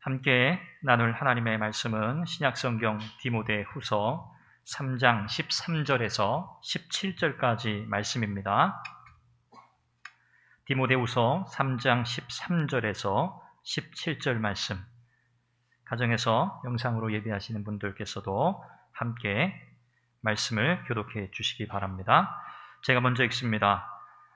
함께 나눌 하나님의 말씀은 신약성경 디모데후서 3장 13절에서 17절까지 말씀입니다. 디모데후서 3장 13절에서 17절 말씀, 가정에서 영상으로 예배하시는 분들께서도 함께 말씀을 교독해 주시기 바랍니다. 제가 먼저 읽습니다.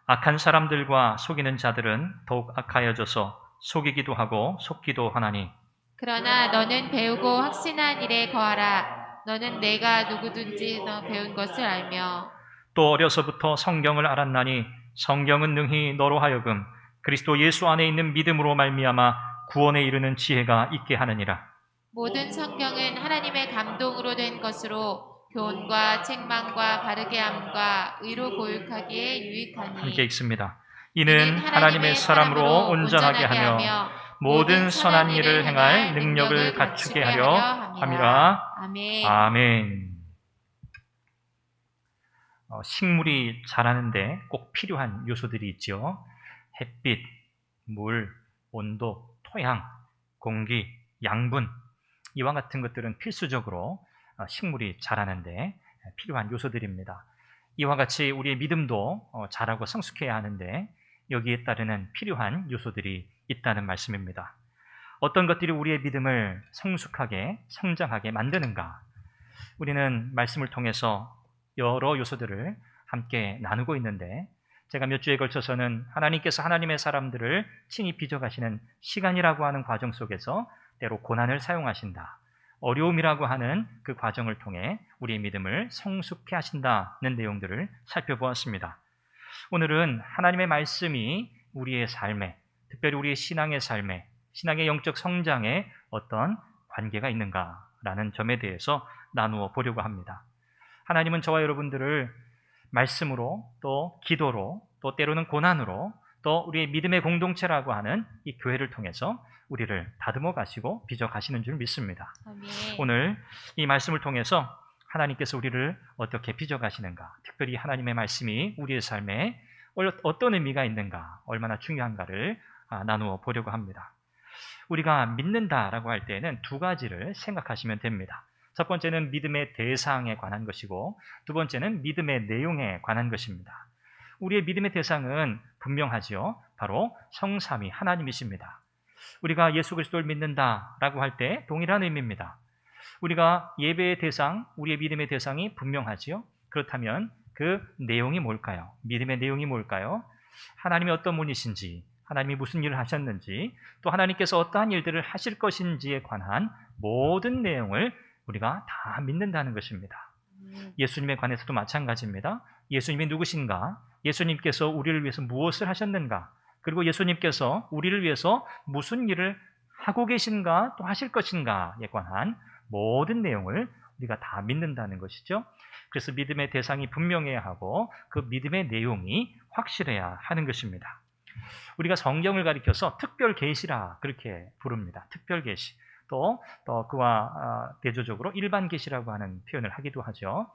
악한 사람들과 속이는 자들은 더욱 악하여져서 속이기도 하고 속기도 하나니, 그러나 너는 배우고 확신한 일에 거하라. 너는 내가 누구든지 너 배운 것을 알며 또 어려서부터 성경을 알았나니 성경은 능히 너로 하여금 그리스도 예수 안에 있는 믿음으로 말미암아 구원에 이르는 지혜가 있게 하느니라. 모든 성경은 하나님의 감동으로 된 것으로 교훈과 책망과 바르게 함과 의로 교육하기에 함께 유익하니 읽습니다. 이는 하나님의 사람으로 온전하게 하며 모든 선한 일을 행할 능력을 갖추게 하려 함이라. 아멘. 아멘. 식물이 자라는데 꼭 필요한 요소들이 있죠. 햇빛, 물, 온도, 토양, 공기, 양분, 이와 같은 것들은 필수적으로 식물이 자라는데 필요한 요소들입니다. 이와 같이 우리의 믿음도 자라고 성숙해야 하는데 여기에 따르는 필요한 요소들이 있다는 말씀입니다. 어떤 것들이 우리의 믿음을 성숙하게 성장하게 만드는가? 우리는 말씀을 통해서 여러 요소들을 함께 나누고 있는데, 제가 몇 주에 걸쳐서는 하나님께서 하나님의 사람들을 친히 빚어가시는 시간이라고 하는 과정 속에서 때로 고난을 사용하신다, 어려움이라고 하는 그 과정을 통해 우리의 믿음을 성숙해 하신다는 내용들을 살펴보았습니다. 오늘은 하나님의 말씀이 우리의 삶에, 특별히 우리의 신앙의 삶에, 신앙의 영적 성장에 어떤 관계가 있는가라는 점에 대해서 나누어 보려고 합니다. 하나님은 저와 여러분들을 말씀으로, 또 기도로, 또 때로는 고난으로, 또 우리의 믿음의 공동체라고 하는 이 교회를 통해서 우리를 다듬어 가시고 빚어 가시는 줄 믿습니다. 아멘. 오늘 이 말씀을 통해서 하나님께서 우리를 어떻게 빚어 가시는가, 특별히 하나님의 말씀이 우리의 삶에 어떤 의미가 있는가, 얼마나 중요한가를 나누어 보려고 합니다. 우리가 믿는다라고 할 때에는 두 가지를 생각하시면 됩니다. 첫 번째는 믿음의 대상에 관한 것이고, 두 번째는 믿음의 내용에 관한 것입니다. 우리의 믿음의 대상은 분명하지요. 바로 성삼위 하나님이십니다. 우리가 예수 그리스도를 믿는다라고 할 때 동일한 의미입니다. 우리가 예배의 대상, 우리의 믿음의 대상이 분명하지요. 그렇다면 그 내용이 뭘까요? 믿음의 내용이 뭘까요? 하나님이 어떤 분이신지, 하나님이 무슨 일을 하셨는지, 또 하나님께서 어떠한 일들을 하실 것인지에 관한 모든 내용을 우리가 다 믿는다는 것입니다. 예수님에 관해서도 마찬가지입니다. 예수님이 누구신가? 예수님께서 우리를 위해서 무엇을 하셨는가? 그리고 예수님께서 우리를 위해서 무슨 일을 하고 계신가, 또 하실 것인가에 관한 모든 내용을 우리가 다 믿는다는 것이죠. 그래서 믿음의 대상이 분명해야 하고 그 믿음의 내용이 확실해야 하는 것입니다. 우리가 성경을 가리켜서 특별 계시라 그렇게 부릅니다. 특별 계시. 또 그와 대조적으로 일반 계시라고 하는 표현을 하기도 하죠.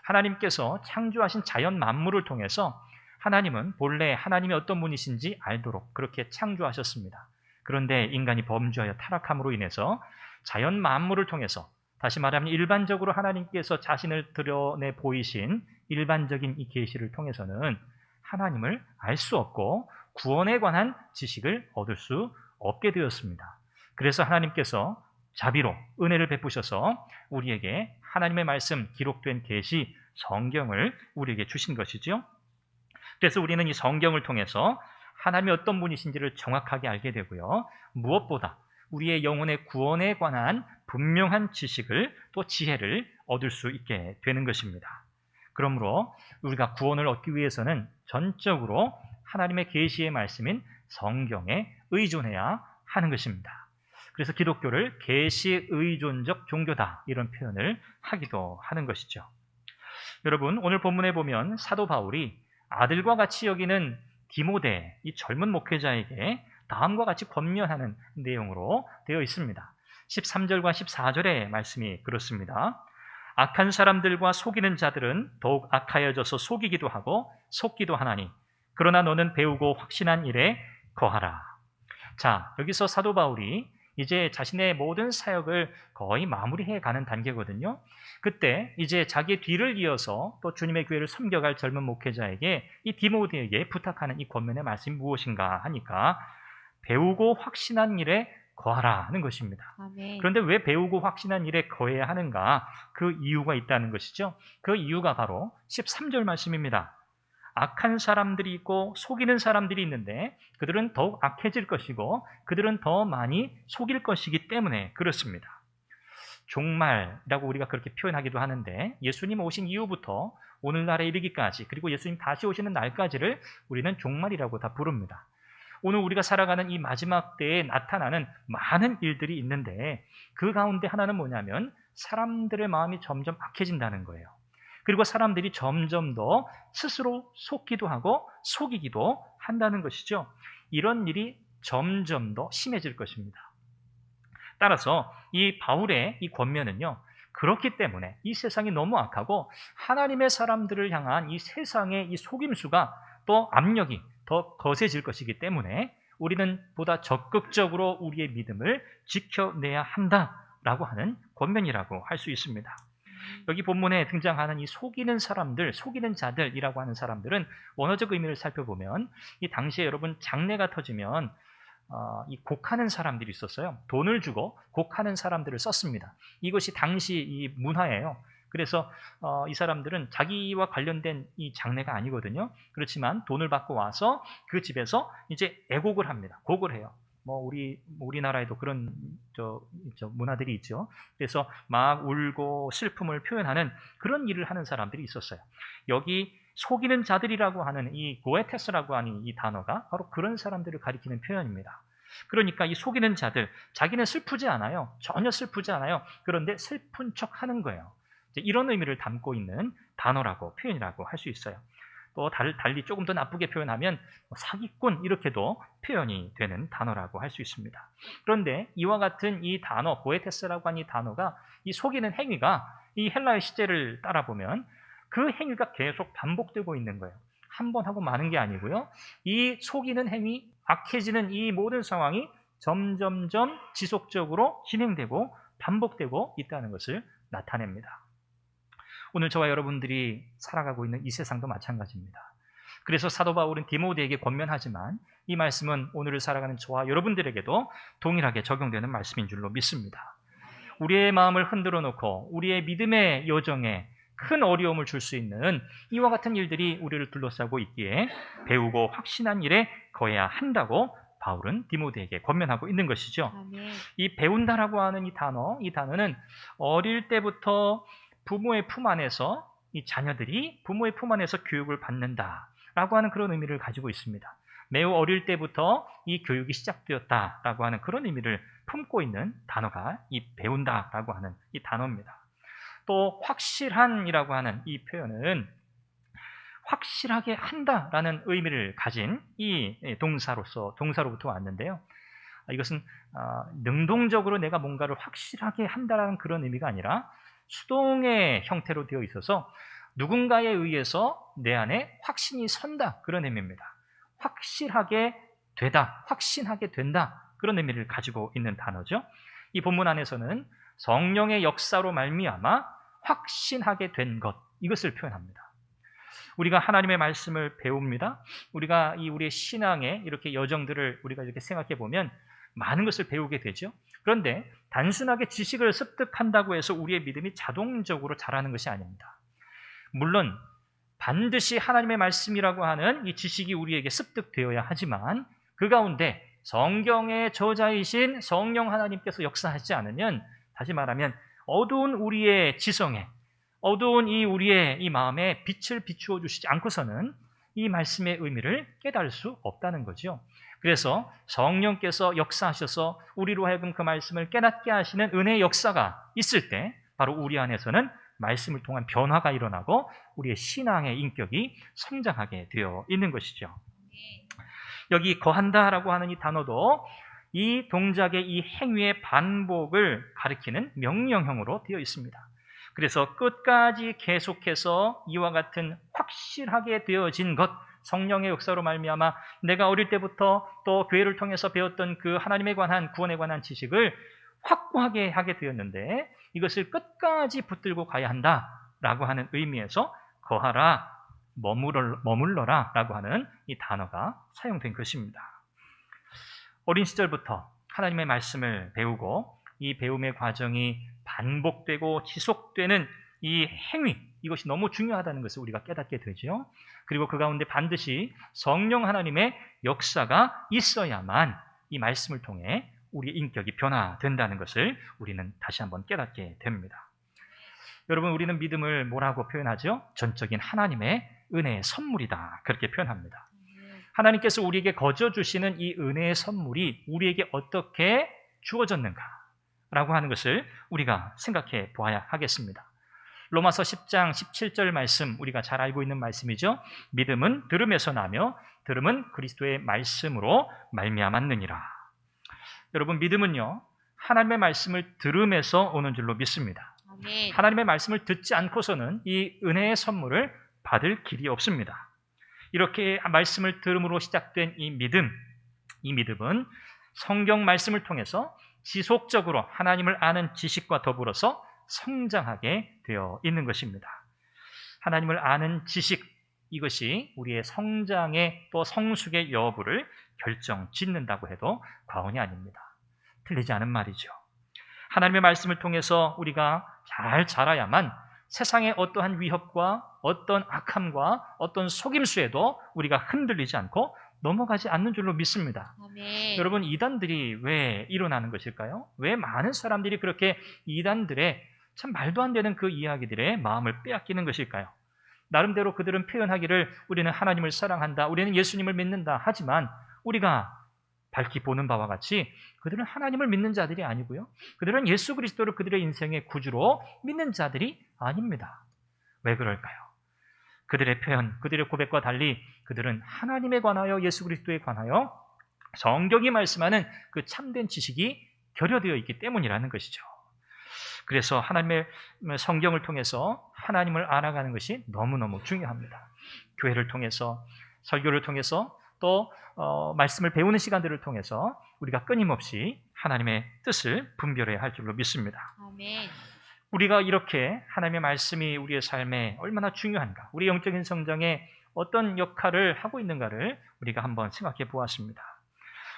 하나님께서 창조하신 자연 만물을 통해서 하나님은 본래 하나님이 어떤 분이신지 알도록 그렇게 창조하셨습니다. 그런데 인간이 범죄하여 타락함으로 인해서 자연 만물을 통해서, 다시 말하면 일반적으로 하나님께서 자신을 드러내 보이신 일반적인 이 계시를 통해서는 하나님을 알 수 없고 구원에 관한 지식을 얻을 수 없게 되었습니다. 그래서 하나님께서 자비로 은혜를 베푸셔서 우리에게 하나님의 말씀, 기록된 계시 성경을 우리에게 주신 것이죠. 그래서 우리는 이 성경을 통해서 하나님이 어떤 분이신지를 정확하게 알게 되고요. 무엇보다 우리의 영혼의 구원에 관한 분명한 지식을, 또 지혜를 얻을 수 있게 되는 것입니다. 그러므로 우리가 구원을 얻기 위해서는 전적으로 하나님의 계시의 말씀인 성경에 의존해야 하는 것입니다. 그래서 기독교를 계시 의존적 종교다, 이런 표현을 하기도 하는 것이죠. 여러분, 오늘 본문에 보면 사도 바울이 아들과 같이 여기는 디모데, 이 젊은 목회자에게 다음과 같이 권면하는 내용으로 되어 있습니다. 13절과 14절의 말씀이 그렇습니다. 악한 사람들과 속이는 자들은 더욱 악하여져서 속이기도 하고 속기도 하나니, 그러나 너는 배우고 확신한 일에 거하라. 자, 여기서 사도 바울이 이제 자신의 모든 사역을 거의 마무리해 가는 단계거든요. 그때 이제 자기의 뒤를 이어서 또 주님의 교회를 섬겨갈 젊은 목회자에게 이 디모데에게 부탁하는 이 권면의 말씀이 무엇인가 하니까 배우고 확신한 일에 거하라 하는 것입니다. 아멘. 그런데 왜 배우고 확신한 일에 거해야 하는가? 그 이유가 있다는 것이죠. 그 이유가 바로 13절 말씀입니다. 악한 사람들이 있고 속이는 사람들이 있는데 그들은 더욱 악해질 것이고 그들은 더 많이 속일 것이기 때문에 그렇습니다. 종말이라고 우리가 그렇게 표현하기도 하는데 예수님 오신 이후부터 오늘날에 이르기까지 그리고 예수님 다시 오시는 날까지를 우리는 종말이라고 다 부릅니다. 오늘 우리가 살아가는 이 마지막 때에 나타나는 많은 일들이 있는데 그 가운데 하나는 뭐냐면 사람들의 마음이 점점 악해진다는 거예요. 그리고 사람들이 점점 더 스스로 속기도 하고 속이기도 한다는 것이죠. 이런 일이 점점 더 심해질 것입니다. 따라서 이 바울의 이 권면은요, 그렇기 때문에 이 세상이 너무 악하고 하나님의 사람들을 향한 이 세상의 이 속임수가 또 압력이 더 거세질 것이기 때문에 우리는 보다 적극적으로 우리의 믿음을 지켜내야 한다라고 하는 권면이라고 할 수 있습니다. 여기 본문에 등장하는 이 속이는 사람들, 속이는 자들이라고 하는 사람들은 원어적 의미를 살펴보면 이 당시에 여러분 장례가 터지면 이 곡하는 사람들이 있었어요. 돈을 주고 곡하는 사람들을 썼습니다. 이것이 당시 이 문화예요. 그래서 이 사람들은 자기와 관련된 이 장례가 아니거든요. 그렇지만 돈을 받고 와서 그 집에서 이제 애곡을 합니다. 곡을 해요. 뭐 우리나라에도 그런 문화들이 있죠. 그래서 막 울고 슬픔을 표현하는 그런 일을 하는 사람들이 있었어요. 여기 속이는 자들이라고 하는 이 고에테스라고 하는 이 단어가 바로 그런 사람들을 가리키는 표현입니다. 그러니까 이 속이는 자들, 자기는 슬프지 않아요. 전혀 슬프지 않아요. 그런데 슬픈 척 하는 거예요. 이런 의미를 담고 있는 단어라고 표현이라고 할 수 있어요. 또 달리 조금 더 나쁘게 표현하면 사기꾼 이렇게도 표현이 되는 단어라고 할 수 있습니다. 그런데 이와 같은 이 단어, 고에테스라고 하는 이 단어가 이 속이는 행위가 이 헬라의 시제를 따라보면 그 행위가 계속 반복되고 있는 거예요. 한 번 하고 마는 게 아니고요. 이 속이는 행위, 악해지는 이 모든 상황이 점점점 지속적으로 진행되고 반복되고 있다는 것을 나타냅니다. 오늘 저와 여러분들이 살아가고 있는 이 세상도 마찬가지입니다. 그래서 사도 바울은 디모데에게 권면하지만 이 말씀은 오늘을 살아가는 저와 여러분들에게도 동일하게 적용되는 말씀인 줄로 믿습니다. 우리의 마음을 흔들어 놓고 우리의 믿음의 여정에 큰 어려움을 줄 수 있는 이와 같은 일들이 우리를 둘러싸고 있기에 배우고 확신한 일에 거해야 한다고 바울은 디모데에게 권면하고 있는 것이죠. 아멘. 이 배운다라고 하는 이 단어는 어릴 때부터 부모의 품 안에서 이 자녀들이 부모의 품 안에서 교육을 받는다라고 하는 그런 의미를 가지고 있습니다. 매우 어릴 때부터 이 교육이 시작되었다라고 하는 그런 의미를 품고 있는 단어가 이 배운다라고 하는 이 단어입니다. 또 확실한이라고 하는 이 표현은 확실하게 한다라는 의미를 가진 이 동사로부터 왔는데요. 이것은 능동적으로 내가 뭔가를 확실하게 한다라는 그런 의미가 아니라 수동의 형태로 되어 있어서 누군가에 의해서 내 안에 확신이 선다 그런 의미입니다. 확실하게 되다, 확신하게 된다 그런 의미를 가지고 있는 단어죠. 이 본문 안에서는 성령의 역사로 말미암아 확신하게 된 것, 이것을 표현합니다. 우리가 하나님의 말씀을 배웁니다. 우리가 우리의 신앙의 이렇게 여정들을 우리가 이렇게 생각해 보면 많은 것을 배우게 되죠. 그런데 단순하게 지식을 습득한다고 해서 우리의 믿음이 자동적으로 자라는 것이 아닙니다. 물론 반드시 하나님의 말씀이라고 하는 이 지식이 우리에게 습득되어야 하지만 그 가운데 성경의 저자이신 성령 하나님께서 역사하지 않으면, 다시 말하면 어두운 우리의 지성에, 어두운 우리의 이 마음에 빛을 비추어 주시지 않고서는 이 말씀의 의미를 깨달을 수 없다는 거죠. 그래서 성령께서 역사하셔서 우리로 하여금 그 말씀을 깨닫게 하시는 은혜의 역사가 있을 때 바로 우리 안에서는 말씀을 통한 변화가 일어나고 우리의 신앙의 인격이 성장하게 되어 있는 것이죠. 여기 거한다라고 하는 이 단어도 이 동작의 이 행위의 반복을 가리키는 명령형으로 되어 있습니다. 그래서 끝까지 계속해서 이와 같은 확실하게 되어진 것, 성령의 역사로 말미암아 내가 어릴 때부터 또 교회를 통해서 배웠던 그 하나님에 관한 구원에 관한 지식을 확고하게 하게 되었는데 이것을 끝까지 붙들고 가야 한다라고 하는 의미에서 거하라, 머물러라 라고 하는 이 단어가 사용된 것입니다. 어린 시절부터 하나님의 말씀을 배우고 이 배움의 과정이 반복되고 지속되는 이 행위, 이것이 너무 중요하다는 것을 우리가 깨닫게 되죠. 그리고 그 가운데 반드시 성령 하나님의 역사가 있어야만 이 말씀을 통해 우리의 인격이 변화된다는 것을 우리는 다시 한번 깨닫게 됩니다. 여러분, 우리는 믿음을 뭐라고 표현하죠? 전적인 하나님의 은혜의 선물이다, 그렇게 표현합니다. 하나님께서 우리에게 거저 주시는 이 은혜의 선물이 우리에게 어떻게 주어졌는가 라고 하는 것을 우리가 생각해 보아야 하겠습니다. 로마서 10장 17절 말씀, 우리가 잘 알고 있는 말씀이죠. 믿음은 들음에서 나며 들음은 그리스도의 말씀으로 말미암았느니라. 여러분, 믿음은요, 하나님의 말씀을 들음에서 오는 줄로 믿습니다. 아멘. 하나님의 말씀을 듣지 않고서는 이 은혜의 선물을 받을 길이 없습니다. 이렇게 말씀을 들음으로 시작된 이 믿음은 성경 말씀을 통해서 지속적으로 하나님을 아는 지식과 더불어서 성장하게 되어 있는 것입니다. 하나님을 아는 지식, 이것이 우리의 성장의 또 성숙의 여부를 결정짓는다고 해도 과언이 아닙니다. 틀리지 않은 말이죠. 하나님의 말씀을 통해서 우리가 잘 자라야만 세상의 어떠한 위협과 어떤 악함과 어떤 속임수에도 우리가 흔들리지 않고 넘어가지 않는 줄로 믿습니다. 아멘. 여러분, 이단들이 왜 일어나는 것일까요? 왜 많은 사람들이 그렇게 이단들의 참 말도 안 되는 그 이야기들의 마음을 빼앗기는 것일까요? 나름대로 그들은 표현하기를 우리는 하나님을 사랑한다, 우리는 예수님을 믿는다 하지만 우리가 밝히 보는 바와 같이 그들은 하나님을 믿는 자들이 아니고요, 그들은 예수 그리스도를 그들의 인생의 구주로 믿는 자들이 아닙니다. 왜 그럴까요? 그들의 표현, 그들의 고백과 달리 그들은 하나님에 관하여, 예수 그리스도에 관하여 성경이 말씀하는 그 참된 지식이 결여되어 있기 때문이라는 것이죠. 그래서 하나님의 성경을 통해서 하나님을 알아가는 것이 너무너무 중요합니다. 교회를 통해서, 설교를 통해서, 또 말씀을 배우는 시간들을 통해서 우리가 끊임없이 하나님의 뜻을 분별해야 할 줄로 믿습니다. 아멘. 우리가 이렇게 하나님의 말씀이 우리의 삶에 얼마나 중요한가, 우리 영적인 성장에 어떤 역할을 하고 있는가를 우리가 한번 생각해 보았습니다.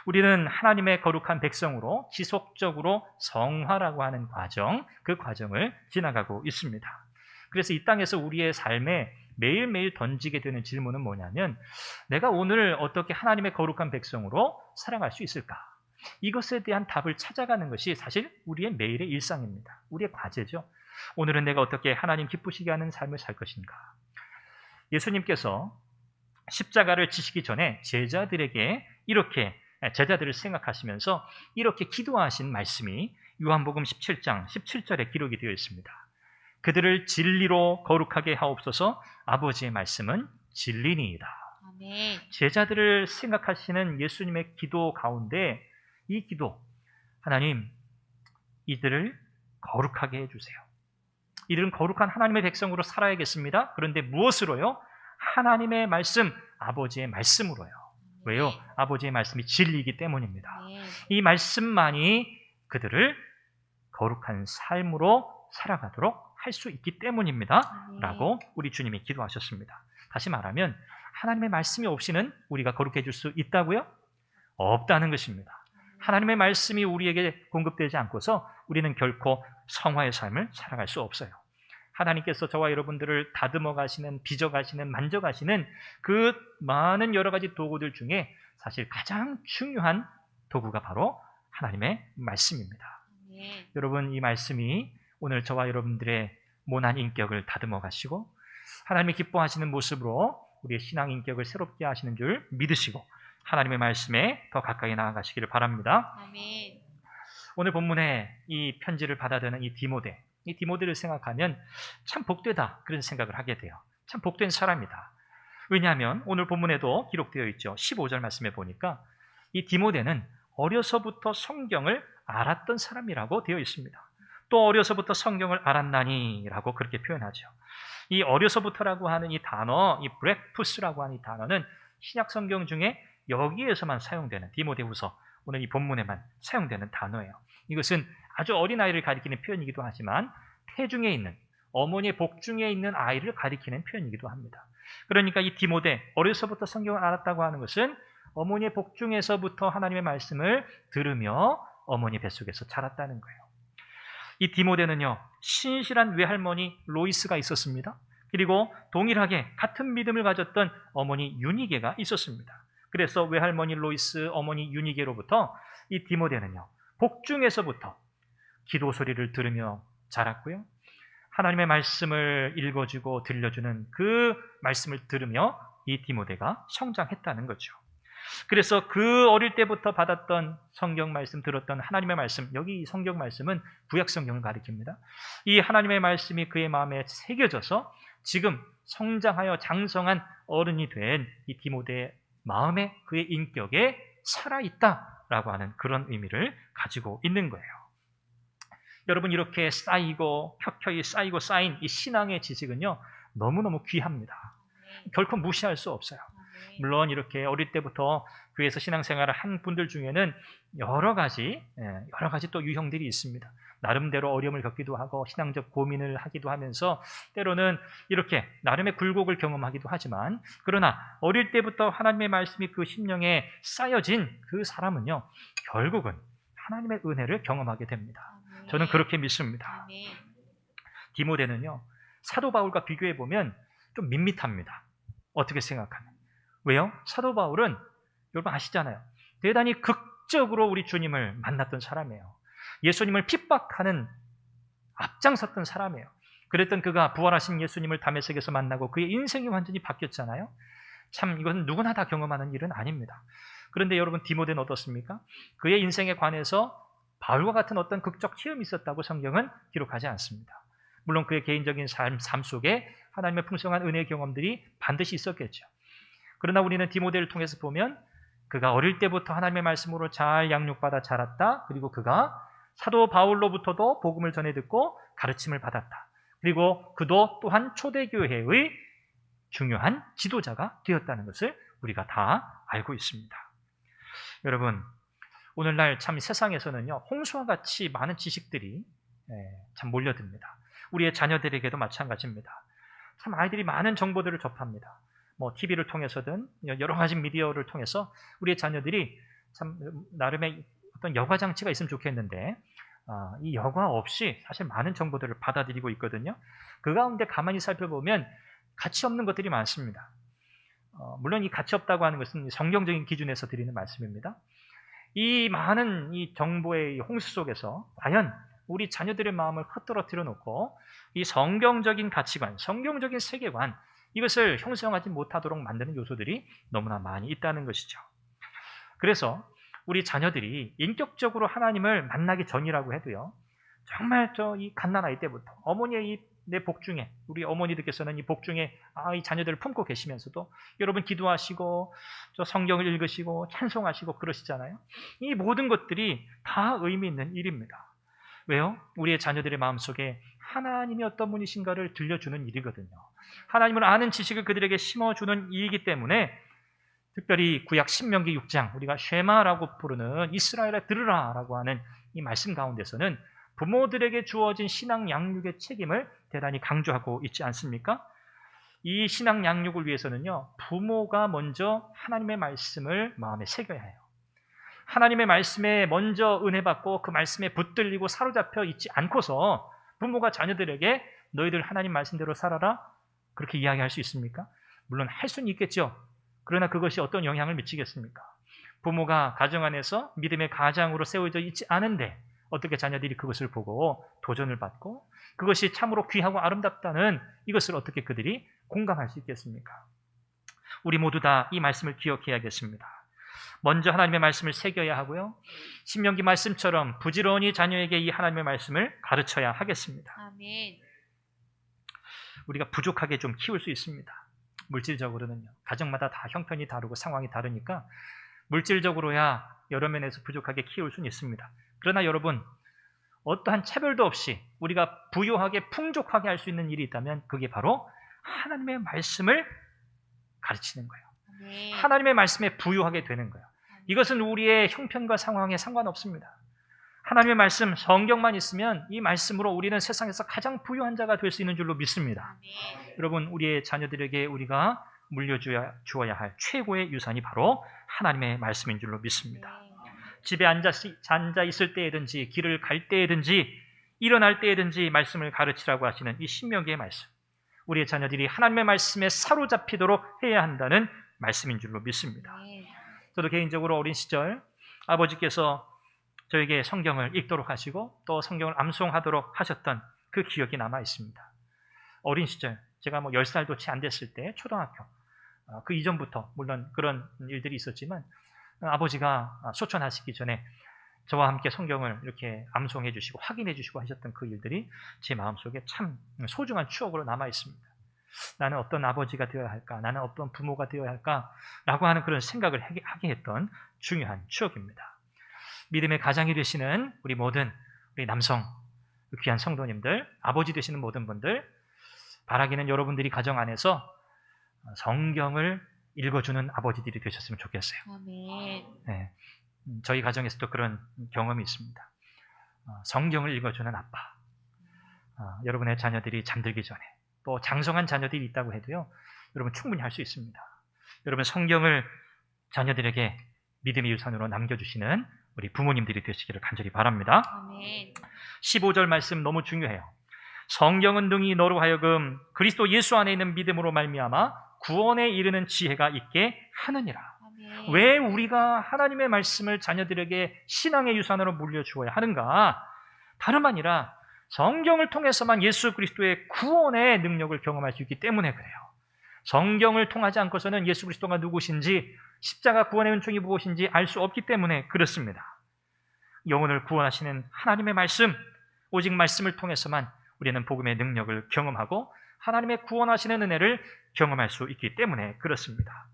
우리는 하나님의 거룩한 백성으로 지속적으로 성화라고 하는 과정, 그 과정을 지나가고 있습니다. 그래서 이 땅에서 우리의 삶에 매일매일 던지게 되는 질문은 뭐냐면, 내가 오늘 어떻게 하나님의 거룩한 백성으로 살아갈 수 있을까? 이것에 대한 답을 찾아가는 것이 사실 우리의 매일의 일상입니다. 우리의 과제죠. 오늘은 내가 어떻게 하나님 기쁘시게 하는 삶을 살 것인가? 예수님께서 십자가를 지시기 전에 제자들을 생각하시면서 이렇게 기도하신 말씀이 요한복음 17장 17절에 기록이 되어 있습니다. 그들을 진리로 거룩하게 하옵소서, 아버지의 말씀은 진리니이다. 아멘. 제자들을 생각하시는 예수님의 기도 가운데 이 기도, 하나님, 이들을 거룩하게 해주세요. 이들은 거룩한 하나님의 백성으로 살아야겠습니다. 그런데 무엇으로요? 하나님의 말씀, 아버지의 말씀으로요. 왜요? 아버지의 말씀이 진리이기 때문입니다. 아멘. 이 말씀만이 그들을 거룩한 삶으로 살아가도록 할 수 있기 때문입니다. 라고 우리 주님이 기도하셨습니다. 다시 말하면 하나님의 말씀이 없이는 우리가 거룩해질 수 있다고요? 없다는 것입니다. 하나님의 말씀이 우리에게 공급되지 않고서 우리는 결코 성화의 삶을 살아갈 수 없어요. 하나님께서 저와 여러분들을 다듬어 가시는, 빚어 가시는, 만져 가시는 그 많은 여러 가지 도구들 중에 사실 가장 중요한 도구가 바로 하나님의 말씀입니다. 여러분, 이 말씀이 오늘 저와 여러분들의 모난 인격을 다듬어 가시고 하나님이 기뻐하시는 모습으로 우리의 신앙 인격을 새롭게 하시는 줄 믿으시고 하나님의 말씀에 더 가까이 나아가시기를 바랍니다. 아멘. 오늘 본문에 이 편지를 받아드는 이 디모데를 생각하면 참 복되다, 그런 생각을 하게 돼요. 참 복된 사람이다. 왜냐하면 오늘 본문에도 기록되어 있죠. 15절 말씀에 보니까 이 디모데는 어려서부터 성경을 알았던 사람이라고 되어 있습니다. 또 어려서부터 성경을 알았나니 라고 그렇게 표현하죠. 이 어려서부터라고 하는 이 단어, 이 브렉푸스라고 하는 이 단어는 신약 성경 중에 여기에서만 사용되는, 디모데후서 오늘 이 본문에만 사용되는 단어예요. 이것은 아주 어린 아이를 가리키는 표현이기도 하지만 태중에 있는, 어머니의 복중에 있는 아이를 가리키는 표현이기도 합니다. 그러니까 이 디모데, 어려서부터 성경을 알았다고 하는 것은 어머니의 복중에서부터 하나님의 말씀을 들으며 어머니 뱃속에서 자랐다는 거예요. 이 디모데는요, 신실한 외할머니 로이스가 있었습니다. 그리고 동일하게 같은 믿음을 가졌던 어머니 유니게가 있었습니다. 그래서 외할머니 로이스, 어머니 유니게로부터 이 디모데는요, 복중에서부터 기도 소리를 들으며 자랐고요. 하나님의 말씀을 읽어주고 들려주는 그 말씀을 들으며 이 디모데가 성장했다는 거죠. 그래서 그 어릴 때부터 받았던 성경 말씀, 들었던 하나님의 말씀, 여기 이 성경 말씀은 구약 성경을 가리킵니다. 이 하나님의 말씀이 그의 마음에 새겨져서 지금 성장하여 장성한 어른이 된 이 디모데의 마음에, 그의 인격에 살아있다라고 하는 그런 의미를 가지고 있는 거예요. 여러분, 이렇게 쌓이고 켜켜이 쌓이고 쌓인 이 신앙의 지식은요, 너무너무 귀합니다. 결코 무시할 수 없어요. 물론 이렇게 어릴 때부터 교회에서 신앙생활을 한 분들 중에는 여러 가지 또 유형들이 있습니다. 나름대로 어려움을 겪기도 하고 신앙적 고민을 하기도 하면서 때로는 이렇게 나름의 굴곡을 경험하기도 하지만, 그러나 어릴 때부터 하나님의 말씀이 그 심령에 쌓여진 그 사람은요, 결국은 하나님의 은혜를 경험하게 됩니다. 저는 그렇게 믿습니다. 디모데는요, 사도 바울과 비교해 보면 좀 밋밋합니다. 어떻게 생각하면? 왜요? 사도 바울은 여러분 아시잖아요. 대단히 극적으로 우리 주님을 만났던 사람이에요. 예수님을 핍박하는, 앞장섰던 사람이에요. 그랬던 그가 부활하신 예수님을 다메섹에서 만나고 그의 인생이 완전히 바뀌었잖아요. 참 이것은 누구나 다 경험하는 일은 아닙니다. 그런데 여러분, 디모데는 어떻습니까? 그의 인생에 관해서 바울과 같은 어떤 극적 체험이 있었다고 성경은 기록하지 않습니다. 물론 그의 개인적인 삶 속에 하나님의 풍성한 은혜의 경험들이 반드시 있었겠죠. 그러나 우리는 디모데를 통해서 보면 그가 어릴 때부터 하나님의 말씀으로 잘 양육받아 자랐다. 그리고 그가 사도 바울로부터도 복음을 전해 듣고 가르침을 받았다. 그리고 그도 또한 초대교회의 중요한 지도자가 되었다는 것을 우리가 다 알고 있습니다. 여러분, 오늘날 참 세상에서는요, 홍수와 같이 많은 지식들이 참 몰려듭니다. 우리의 자녀들에게도 마찬가지입니다. 참 아이들이 많은 정보들을 접합니다. TV를 통해서든 여러 가지 미디어를 통해서 우리의 자녀들이 참 나름의 어떤 여과 장치가 있으면 좋겠는데 이 여과 없이 사실 많은 정보들을 받아들이고 있거든요. 그 가운데 가만히 살펴보면 가치 없는 것들이 많습니다. 물론 이 가치 없다고 하는 것은 성경적인 기준에서 드리는 말씀입니다. 이 많은 이 정보의 홍수 속에서 과연 우리 자녀들의 마음을 흩어뜨려 놓고 이 성경적인 가치관, 성경적인 세계관, 이것을 형성하지 못하도록 만드는 요소들이 너무나 많이 있다는 것이죠. 그래서 우리 자녀들이 인격적으로 하나님을 만나기 전이라고 해도요, 정말 이 갓난아이 때부터 어머니의 내 복중에, 우리 어머니들께서는 이 복중에 이 자녀들을 품고 계시면서도 여러분 기도하시고 성경을 읽으시고 찬송하시고 그러시잖아요. 이 모든 것들이 다 의미 있는 일입니다. 왜요? 우리의 자녀들의 마음속에 하나님이 어떤 분이신가를 들려주는 일이거든요. 하나님을 아는 지식을 그들에게 심어주는 일이기 때문에 특별히 구약 신명기 6장, 우리가 쉐마라고 부르는 이스라엘아 들으라 라고 하는 이 말씀 가운데서는 부모들에게 주어진 신앙 양육의 책임을 대단히 강조하고 있지 않습니까? 이 신앙 양육을 위해서는요, 부모가 먼저 하나님의 말씀을 마음에 새겨야 해요. 하나님의 말씀에 먼저 은혜 받고 그 말씀에 붙들리고 사로잡혀 있지 않고서 부모가 자녀들에게 너희들 하나님 말씀대로 살아라, 그렇게 이야기할 수 있습니까? 물론 할 수는 있겠죠. 그러나 그것이 어떤 영향을 미치겠습니까? 부모가 가정 안에서 믿음의 가장으로 세워져 있지 않은데 어떻게 자녀들이 그것을 보고 도전을 받고 그것이 참으로 귀하고 아름답다는 이것을 어떻게 그들이 공감할 수 있겠습니까? 우리 모두 다 이 말씀을 기억해야겠습니다. 먼저 하나님의 말씀을 새겨야 하고요, 신명기 말씀처럼 부지런히 자녀에게 이 하나님의 말씀을 가르쳐야 하겠습니다. 아멘. 우리가 부족하게 좀 키울 수 있습니다. 물질적으로는요, 가정마다 다 형편이 다르고 상황이 다르니까 물질적으로야 여러 면에서 부족하게 키울 수는 있습니다. 그러나 여러분, 어떠한 차별도 없이 우리가 부유하게 풍족하게 할 수 있는 일이 있다면 그게 바로 하나님의 말씀을 가르치는 거예요. 아멘. 하나님의 말씀에 부유하게 되는 거예요. 이것은 우리의 형편과 상황에 상관없습니다. 하나님의 말씀, 성경만 있으면 이 말씀으로 우리는 세상에서 가장 부유한 자가 될 수 있는 줄로 믿습니다. 아멘. 여러분, 우리의 자녀들에게 우리가 물려주어야 할 최고의 유산이 바로 하나님의 말씀인 줄로 믿습니다. 집에 앉아 있을 때에든지 길을 갈 때에든지 일어날 때에든지 말씀을 가르치라고 하시는 이 신명기의 말씀, 우리의 자녀들이 하나님의 말씀에 사로잡히도록 해야 한다는 말씀인 줄로 믿습니다. 아멘. 저도 개인적으로 어린 시절 아버지께서 저에게 성경을 읽도록 하시고 또 성경을 암송하도록 하셨던 그 기억이 남아 있습니다. 어린 시절, 제가 10살도 채 안 됐을 때 초등학교, 그 이전부터 물론 그런 일들이 있었지만 아버지가 소천하시기 전에 저와 함께 성경을 이렇게 암송해 주시고 확인해 주시고 하셨던 그 일들이 제 마음속에 참 소중한 추억으로 남아 있습니다. 나는 어떤 아버지가 되어야 할까? 나는 어떤 부모가 되어야 할까? 라고 하는 그런 생각을 하게 했던 중요한 추억입니다. 믿음의 가장이 되시는 우리 남성, 귀한 성도님들, 아버지 되시는 모든 분들, 바라기는 여러분들이 가정 안에서 성경을 읽어주는 아버지들이 되셨으면 좋겠어요. 아멘. 네. 저희 가정에서도 그런 경험이 있습니다. 성경을 읽어주는 아빠. 여러분의 자녀들이 잠들기 전에 또 장성한 자녀들이 있다고 해도요, 여러분 충분히 할 수 있습니다. 여러분 성경을 자녀들에게 믿음의 유산으로 남겨주시는 우리 부모님들이 되시기를 간절히 바랍니다. 아멘. 15절 말씀 너무 중요해요. 성경은 능히 너로 하여금 그리스도 예수 안에 있는 믿음으로 말미암아 구원에 이르는 지혜가 있게 하느니라. 아멘. 왜 우리가 하나님의 말씀을 자녀들에게 신앙의 유산으로 물려주어야 하는가? 다름 아니라 성경을 통해서만 예수 그리스도의 구원의 능력을 경험할 수 있기 때문에 그래요. 성경을 통하지 않고서는 예수 그리스도가 누구신지, 십자가 구원의 은총이 무엇인지 알 수 없기 때문에 그렇습니다. 영혼을 구원하시는 하나님의 말씀, 오직 말씀을 통해서만 우리는 복음의 능력을 경험하고 하나님의 구원하시는 은혜를 경험할 수 있기 때문에 그렇습니다.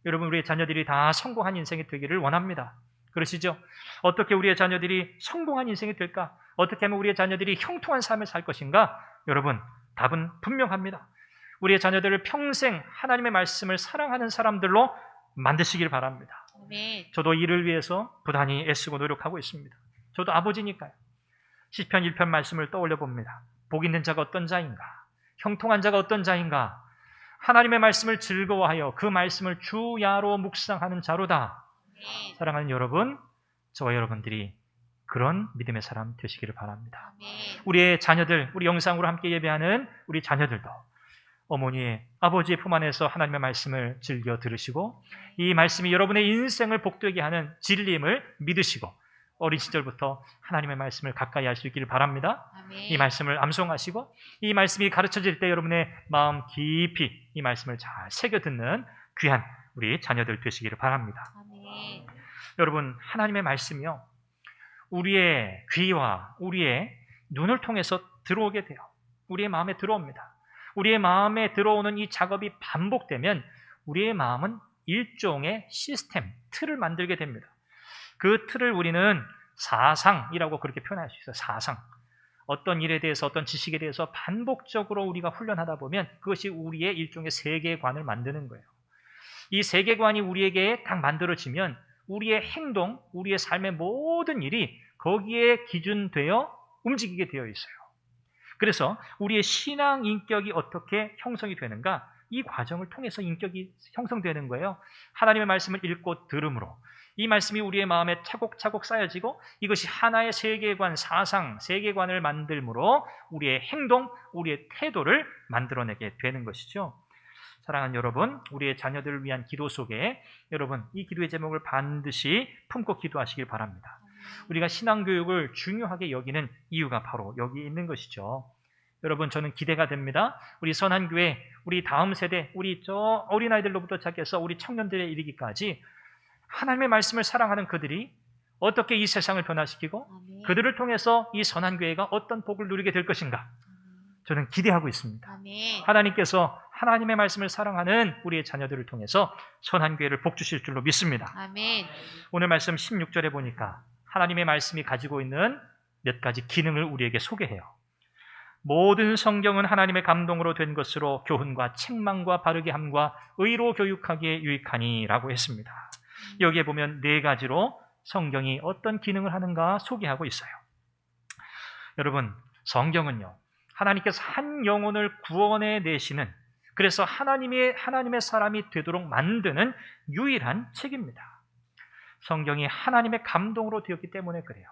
여러분, 우리의 자녀들이 다 성공한 인생이 되기를 원합니다. 그러시죠? 어떻게 우리의 자녀들이 성공한 인생이 될까? 어떻게 하면 우리의 자녀들이 형통한 삶을 살 것인가? 여러분, 답은 분명합니다. 우리의 자녀들을 평생 하나님의 말씀을 사랑하는 사람들로 만드시길 바랍니다. 아멘. 저도 이를 위해서 부단히 애쓰고 노력하고 있습니다. 저도 아버지니까요. 시편 1편 말씀을 떠올려 봅니다. 복 있는 자가 어떤 자인가? 형통한 자가 어떤 자인가? 하나님의 말씀을 즐거워하여 그 말씀을 주야로 묵상하는 자로다. 아멘. 사랑하는 여러분, 저와 여러분들이 그런 믿음의 사람 되시기를 바랍니다. 아멘. 우리의 자녀들, 우리 영상으로 함께 예배하는 우리 자녀들도 어머니의, 아버지의 품 안에서 하나님의 말씀을 즐겨 들으시고 이 말씀이 여러분의 인생을 복되게 하는 진리임을 믿으시고 어린 시절부터 하나님의 말씀을 가까이 할 수 있기를 바랍니다. 아멘. 이 말씀을 암송하시고 이 말씀이 가르쳐질 때 여러분의 마음 깊이 이 말씀을 잘 새겨 듣는 귀한 우리 자녀들 되시기를 바랍니다. 아멘. 여러분, 하나님의 말씀이요, 우리의 귀와 우리의 눈을 통해서 들어오게 돼요. 우리의 마음에 들어옵니다. 우리의 마음에 들어오는 이 작업이 반복되면 우리의 마음은 일종의 시스템, 틀을 만들게 됩니다. 그 틀을 우리는 사상이라고 그렇게 표현할 수 있어요. 사상. 어떤 일에 대해서, 어떤 지식에 대해서 반복적으로 우리가 훈련하다 보면 그것이 우리의 일종의 세계관을 만드는 거예요. 이 세계관이 우리에게 딱 만들어지면 우리의 행동, 우리의 삶의 모든 일이 거기에 기준되어 움직이게 되어 있어요. 그래서 우리의 신앙 인격이 어떻게 형성이 되는가? 이 과정을 통해서 인격이 형성되는 거예요. 하나님의 말씀을 읽고 들음으로 이 말씀이 우리의 마음에 차곡차곡 쌓여지고 이것이 하나의 세계관, 사상, 세계관을 만들므로 우리의 행동, 우리의 태도를 만들어내게 되는 것이죠. 사랑하는 여러분, 우리의 자녀들을 위한 기도 속에 여러분 이 기도의 제목을 반드시 품고 기도하시길 바랍니다. 우리가 신앙교육을 중요하게 여기는 이유가 바로 여기 있는 것이죠. 여러분, 저는 기대가 됩니다. 우리 선한교회, 우리 다음 세대, 우리 저 어린아이들로부터 시작해서 우리 청년들에 이르기까지 하나님의 말씀을 사랑하는 그들이 어떻게 이 세상을 변화시키고 아멘. 그들을 통해서 이 선한교회가 어떤 복을 누리게 될 것인가, 저는 기대하고 있습니다. 아멘. 하나님께서 하나님의 말씀을 사랑하는 우리의 자녀들을 통해서 선한교회를 복 주실 줄로 믿습니다. 아멘. 오늘 말씀 16절에 보니까 하나님의 말씀이 가지고 있는 몇 가지 기능을 우리에게 소개해요. 모든 성경은 하나님의 감동으로 된 것으로 교훈과 책망과 바르게 함과 의로 교육하기에 유익하니라고 했습니다. 여기에 보면 네 가지로 성경이 어떤 기능을 하는가 소개하고 있어요. 여러분, 성경은요, 하나님께서 한 영혼을 구원해 내시는, 그래서 하나님의 사람이 되도록 만드는 유일한 책입니다. 성경이 하나님의 감동으로 되었기 때문에 그래요.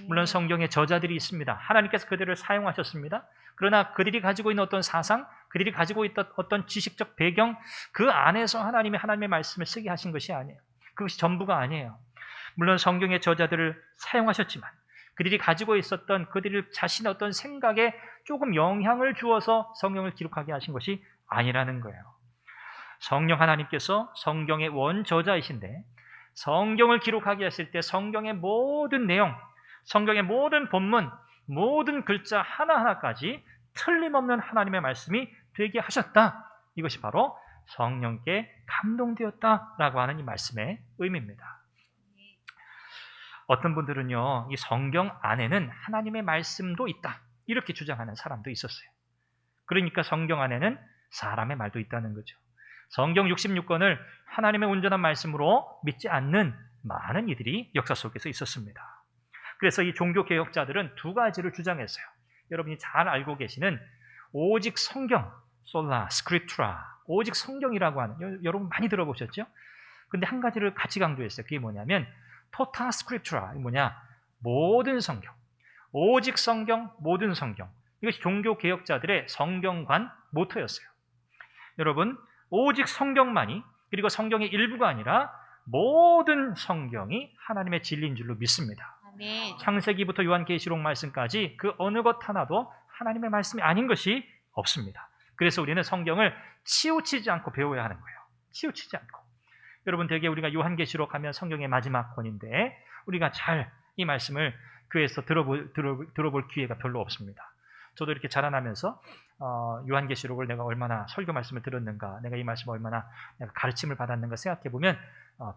물론 성경에 저자들이 있습니다. 하나님께서 그들을 사용하셨습니다. 그러나 그들이 가지고 있는 어떤 사상, 그들이 가지고 있던 어떤 지식적 배경, 그 안에서 하나님의 말씀을 쓰게 하신 것이 아니에요. 그것이 전부가 아니에요. 물론 성경의 저자들을 사용하셨지만 그들이 가지고 있었던 그들 자신의 어떤 생각에 조금 영향을 주어서 성경을 기록하게 하신 것이 아니라는 거예요. 성령 하나님께서 성경의 원저자이신데 성경을 기록하게 하실 때 성경의 모든 내용, 성경의 모든 본문, 모든 글자 하나하나까지 틀림없는 하나님의 말씀이 되게 하셨다. 이것이 바로 성령께 감동되었다라고 하는 이 말씀의 의미입니다. 어떤 분들은요, 이 성경 안에는 하나님의 말씀도 있다, 이렇게 주장하는 사람도 있었어요. 그러니까 성경 안에는 사람의 말도 있다는 거죠. 성경 66권을 하나님의 온전한 말씀으로 믿지 않는 많은 이들이 역사 속에서 있었습니다. 그래서 이 종교개혁자들은 두 가지를 주장했어요. 여러분이 잘 알고 계시는 오직 성경, 솔라 스크립투라, 오직 성경이라고 하는, 여러분 많이 들어보셨죠? 근데 한 가지를 같이 강조했어요. 그게 뭐냐면 토타 스크립투라, 뭐냐? 모든 성경, 오직 성경, 모든 성경. 이것이 종교개혁자들의 성경관 모토였어요. 여러분, 오직 성경만이, 그리고 성경의 일부가 아니라 모든 성경이 하나님의 진리인 줄로 믿습니다. 아멘. 창세기부터 요한계시록 말씀까지 그 어느 것 하나도 하나님의 말씀이 아닌 것이 없습니다. 그래서 우리는 성경을 치우치지 않고 배워야 하는 거예요. 치우치지 않고. 여러분, 대개 우리가 요한계시록 하면 성경의 마지막 권인데 우리가 잘 이 말씀을 교회에서 들어볼 기회가 별로 없습니다. 저도 이렇게 자라나면서 요한계시록을 내가 얼마나 설교 말씀을 들었는가, 내가 이 말씀을 얼마나 내가 가르침을 받았는가 생각해 보면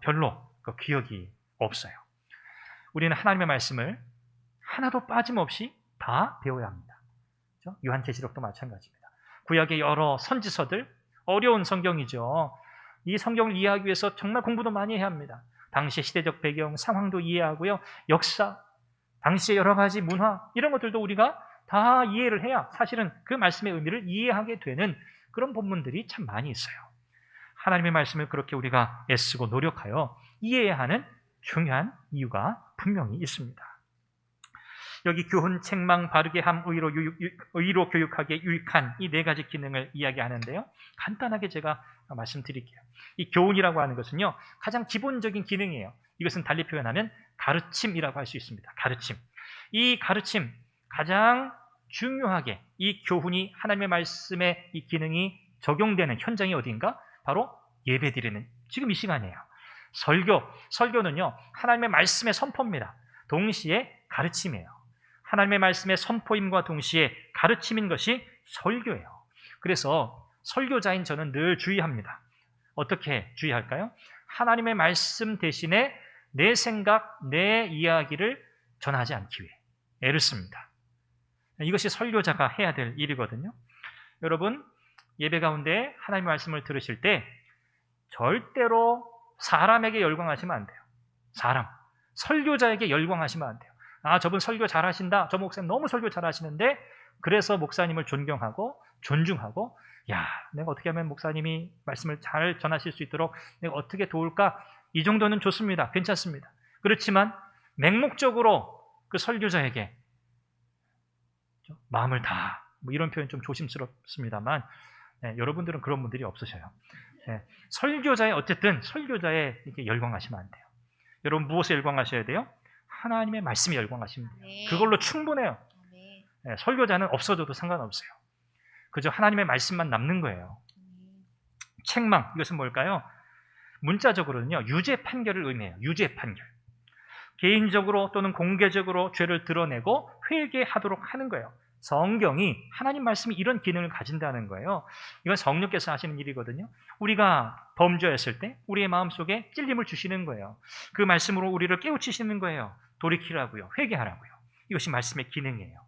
별로 그 기억이 없어요. 우리는 하나님의 말씀을 하나도 빠짐없이 다 배워야 합니다. 그렇죠? 요한계시록도 마찬가지입니다. 구약의 여러 선지서들, 어려운 성경이죠. 이 성경을 이해하기 위해서 정말 공부도 많이 해야 합니다. 당시의 시대적 배경, 상황도 이해하고요. 역사, 당시의 여러 가지 문화, 이런 것들도 우리가 다 이해를 해야 사실은 그 말씀의 의미를 이해하게 되는 그런 본문들이 참 많이 있어요. 하나님의 말씀을 그렇게 우리가 애쓰고 노력하여 이해해야 하는 중요한 이유가 분명히 있습니다. 여기 교훈, 책망, 바르게 함, 의로 교육하기에 유익한 이 네 가지 기능을 이야기하는데요. 간단하게 제가 말씀드릴게요. 이 교훈이라고 하는 것은요, 가장 기본적인 기능이에요. 이것은 달리 표현하면 가르침이라고 할 수 있습니다. 가르침. 이 가르침, 가장 중요하게 이 교훈이, 하나님의 말씀의 이 기능이 적용되는 현장이 어디인가? 바로 예배드리는 지금 이 시간이에요. 설교는요, 하나님의 말씀의 선포입니다. 동시에 가르침이에요. 하나님의 말씀의 선포임과 동시에 가르침인 것이 설교예요. 그래서 설교자인 저는 늘 주의합니다. 어떻게 주의할까요? 하나님의 말씀 대신에 내 생각, 내 이야기를 전하지 않기 위해 애를 씁니다. 이것이 설교자가 해야 될 일이거든요. 여러분, 예배 가운데 하나님의 말씀을 들으실 때 절대로 사람에게 열광하시면 안 돼요. 설교자에게 열광하시면 안 돼요. 아, 저분 설교 잘하신다. 저 목사님 너무 설교 잘하시는데, 그래서 목사님을 존경하고 존중하고, 야, 내가 어떻게 하면 목사님이 말씀을 잘 전하실 수 있도록 내가 어떻게 도울까? 이 정도는 좋습니다. 괜찮습니다. 그렇지만 맹목적으로 그 설교자에게 마음을 다, 뭐 이런 표현 좀 조심스럽습니다만, 여러분들은 그런 분들이 없으셔요. 설교자의 이렇게 열광하시면 안 돼요. 여러분, 무엇에 열광하셔야 돼요? 하나님의 말씀에 열광하시면 돼요. 그걸로 충분해요. 설교자는 없어져도 상관없어요. 그저 하나님의 말씀만 남는 거예요. 책망, 이것은 뭘까요? 문자적으로는요, 유죄 판결을 의미해요. 유죄 판결. 개인적으로 또는 공개적으로 죄를 드러내고 회개하도록 하는 거예요. 성경이, 하나님 말씀이 이런 기능을 가진다는 거예요. 이건 성령께서 하시는 일이거든요. 우리가 범죄했을 때 우리의 마음속에 찔림을 주시는 거예요. 그 말씀으로 우리를 깨우치시는 거예요. 돌이키라고요. 회개하라고요. 이것이 말씀의 기능이에요.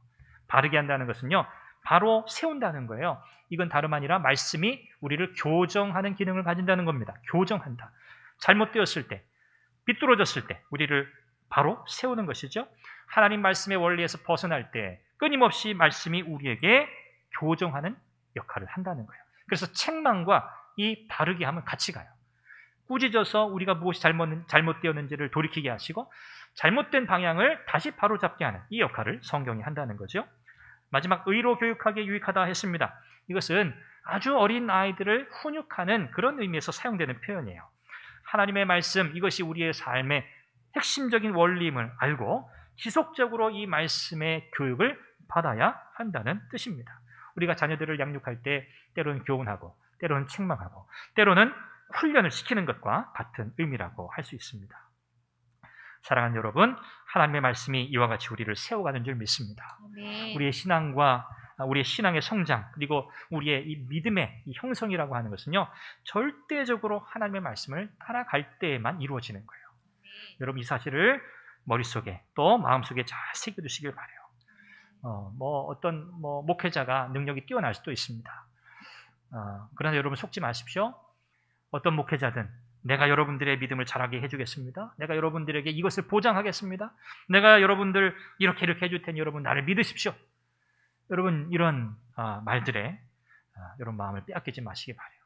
바르게 한다는 것은요, 바로 세운다는 거예요. 이건 다름 아니라 말씀이 우리를 교정하는 기능을 가진다는 겁니다. 교정한다. 잘못되었을 때, 삐뚤어졌을 때 우리를 바로 세우는 것이죠. 하나님 말씀의 원리에서 벗어날 때 끊임없이 말씀이 우리에게 교정하는 역할을 한다는 거예요. 그래서 책망과 이 바르게 함은 같이 가요. 꾸짖어서 우리가 무엇이 잘못되었는지를 돌이키게 하시고 잘못된 방향을 다시 바로잡게 하는 이 역할을 성경이 한다는 거죠. 마지막 의로 교육하기에 유익하다 했습니다. 이것은 아주 어린 아이들을 훈육하는 그런 의미에서 사용되는 표현이에요. 하나님의 말씀, 이것이 우리의 삶의 핵심적인 원리임을 알고 지속적으로 이 말씀의 교육을 받아야 한다는 뜻입니다. 우리가 자녀들을 양육할 때 때로는 교훈하고 때로는 책망하고 때로는 훈련을 시키는 것과 같은 의미라고 할 수 있습니다. 사랑하는 여러분, 하나님의 말씀이 이와 같이 우리를 세워가는 줄 믿습니다. 아멘. 우리의 신앙과 우리의 신앙의 성장, 그리고 우리의 이 믿음의 이 형성이라고 하는 것은요, 절대적으로 하나님의 말씀을 따라갈 때에만 이루어지는 거예요. 여러분, 이 사실을 머릿속에 또 마음속에 잘 새겨두시길 바라요. 어떤 목회자가 능력이 뛰어날 수도 있습니다. 그러나 여러분 속지 마십시오. 어떤 목회자든 내가 여러분들의 믿음을 자라게 해주겠습니다. 내가 여러분들에게 이것을 보장하겠습니다. 내가 여러분들 이렇게 해줄 테니 여러분 나를 믿으십시오. 여러분 이런 말들에 여러분 마음을 빼앗기지 마시기 바라요.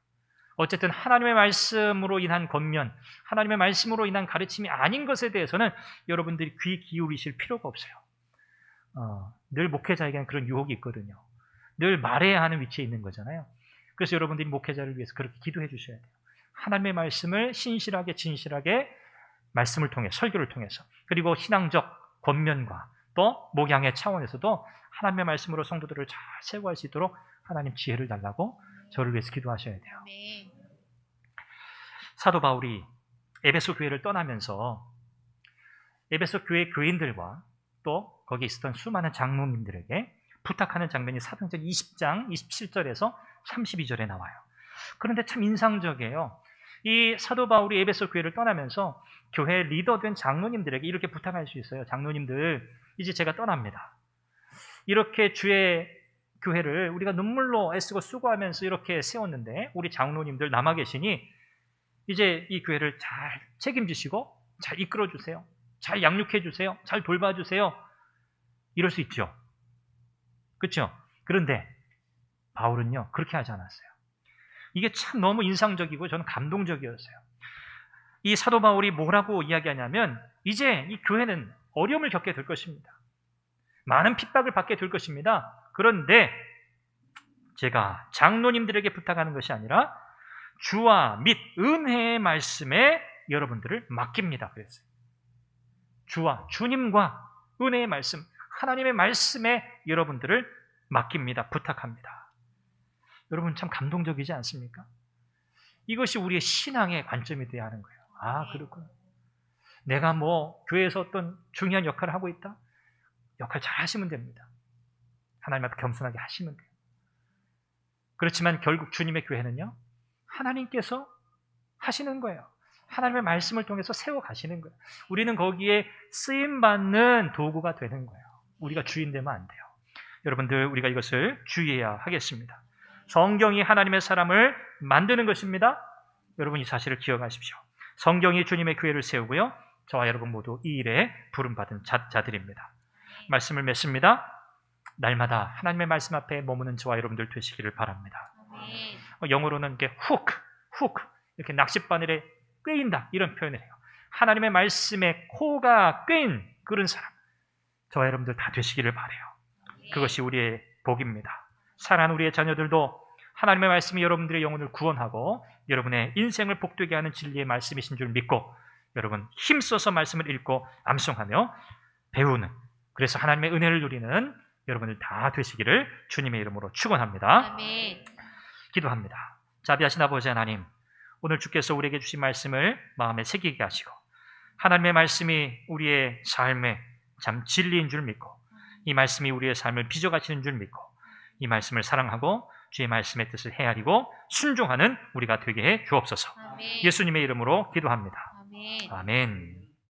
어쨌든 하나님의 말씀으로 인한 권면, 하나님의 말씀으로 인한 가르침이 아닌 것에 대해서는 여러분들이 귀 기울이실 필요가 없어요. 늘 목회자에게는 그런 유혹이 있거든요. 늘 말해야 하는 위치에 있는 거잖아요. 그래서 여러분들이 목회자를 위해서 그렇게 기도해 주셔야 돼요. 하나님의 말씀을 신실하게 진실하게 말씀을 통해 설교를 통해서 그리고 신앙적 권면과 또 목양의 차원에서도 하나님의 말씀으로 성도들을 잘 세워갈 수 있도록 하나님 지혜를 달라고 저를 위해서 기도하셔야 돼요. 아멘. 사도 바울이 에베소 교회를 떠나면서 에베소 교회 교인들과 또 거기 있었던 수많은 장로님들에게 부탁하는 장면이 사도행전 20장 27절에서 32절에 나와요. 그런데 참 인상적이에요. 이 사도 바울이 에베소 교회를 떠나면서 교회 리더된 장로님들에게 이렇게 부탁할 수 있어요. 장로님들, 이제 제가 떠납니다. 이렇게 주의 교회를 우리가 눈물로 애쓰고 수고하면서 이렇게 세웠는데 우리 장로님들 남아 계시니 이제 이 교회를 잘 책임지시고 잘 이끌어 주세요. 잘 양육해 주세요. 잘 돌봐 주세요. 이럴 수 있죠. 그렇죠? 그런데 바울은요, 그렇게 하지 않았어요. 이게 참 너무 인상적이고 저는 감동적이었어요. 이 사도 바울이 뭐라고 이야기하냐면 이제 이 교회는 어려움을 겪게 될 것입니다. 많은 핍박을 받게 될 것입니다. 그런데 제가 장로님들에게 부탁하는 것이 아니라 주와 및 은혜의 말씀에 여러분들을 맡깁니다. 그랬어요. 주와 주님과 은혜의 말씀, 하나님의 말씀에 여러분들을 맡깁니다. 부탁합니다. 여러분 참 감동적이지 않습니까? 이것이 우리의 신앙의 관점이 되어야 하는 거예요. 아, 그렇구나. 내가 교회에서 어떤 중요한 역할을 하고 있다? 역할 잘 하시면 됩니다. 하나님 앞에 겸손하게 하시면 돼요. 그렇지만 결국 주님의 교회는요, 하나님께서 하시는 거예요. 하나님의 말씀을 통해서 세워가시는 거예요. 우리는 거기에 쓰임받는 도구가 되는 거예요. 우리가 주인 되면 안 돼요. 여러분들, 우리가 이것을 주의해야 하겠습니다. 성경이 하나님의 사람을 만드는 것입니다. 여러분 이 사실을 기억하십시오. 성경이 주님의 교회를 세우고요, 저와 여러분 모두 이 일에 부름받은 자들입니다. 말씀을 맺습니다. 날마다 하나님의 말씀 앞에 머무는 저와 여러분들 되시기를 바랍니다. 영어로는 이렇게 훅 이렇게 낚싯바늘에 꿰인다 이런 표현을 해요. 하나님의 말씀에 코가 꿰인 그런 사람, 저와 여러분들 다 되시기를 바라요. 그것이 우리의 복입니다. 사랑하는 우리의 자녀들도 하나님의 말씀이 여러분들의 영혼을 구원하고 여러분의 인생을 복되게 하는 진리의 말씀이신 줄 믿고 여러분 힘써서 말씀을 읽고 암송하며 배우는, 그래서 하나님의 은혜를 누리는 여러분들 다 되시기를 주님의 이름으로 축원합니다. 아멘. 기도합니다. 자비하신 아버지 하나님, 오늘 주께서 우리에게 주신 말씀을 마음에 새기게 하시고 하나님의 말씀이 우리의 삶의 참 진리인 줄 믿고 이 말씀이 우리의 삶을 빚어가시는 줄 믿고 이 말씀을 사랑하고 주의 말씀의 뜻을 헤아리고 순종하는 우리가 되게 해 주옵소서. 아멘. 예수님의 이름으로 기도합니다. 아멘. 아멘.